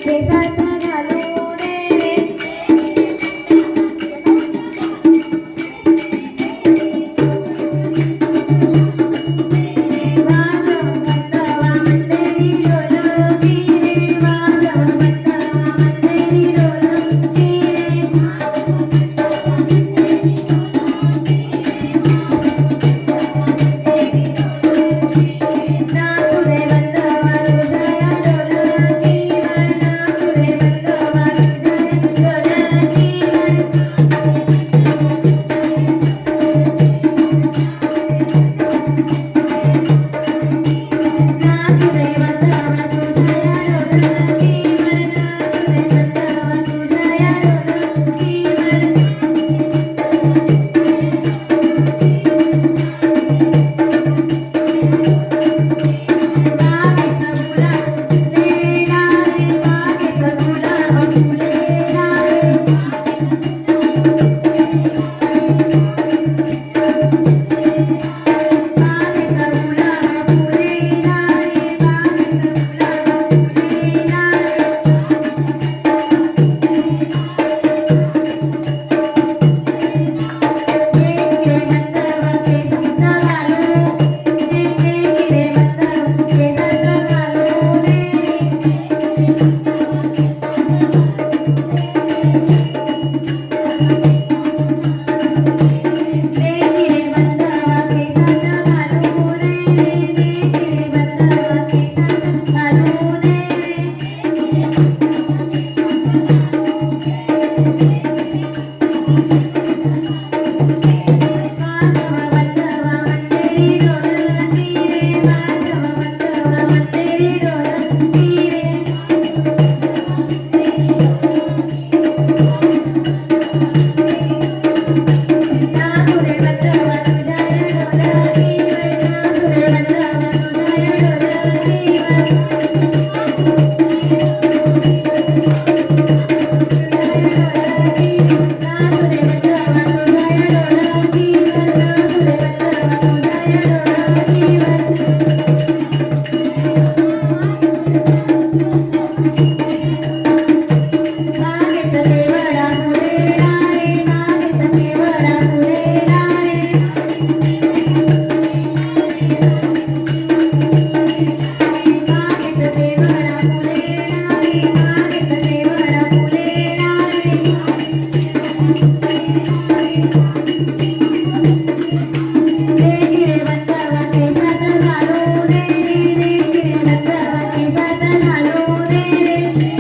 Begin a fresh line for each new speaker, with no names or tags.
केसात घालू दे रे वाजव बंदवा मंदिरी ढोलकी रे वाजव बंदवा मंदिरी ढोलकी रे नाचू दे बंदवा तुझ्या या ढोलकीवर नाचू दे बंदवा तुझ्या या ढोलकीवर नाचू दे बंदवा तुझ्या या ढोलकीवर नाचू दे बंदवा तुझ्या या ढोलकीवर बागेत गुलाब फुलेला रे बागेत गुलाब फुलेला रे बागेत गुलाब फुलेला रे बागेत गुलाब फुलेला रे देखे बंदवा केसात घालू देखे रे बंदवा केसात घालू दे देखे रे बंदवा केसात घालू दे रे देखे रे बंदवा केसात घालू दे रे वाजव बंदवा मंदिरी ढोलकी रे वाजव बंदवा मंदिरी ढोलकी रे नाचू दे बंदवा तुझ्या या ढोलकीवर नाचू दे बंदवा तुझ्या या ढोलकीवर नाचू दे बंदवा तुझ्या या ढोलकीवर नाचू दे बंदवा तुझ्या या ढोलकीवर बागेत केवडा फुलेला रे बागेत केवडा फुलेला रे बागेत केवडा फुलेला रे बागेत केवडा फुलेला रे देखे रे बंदवा केसात घालू दे रे देखे रे बंदवा केसात घालू दे रे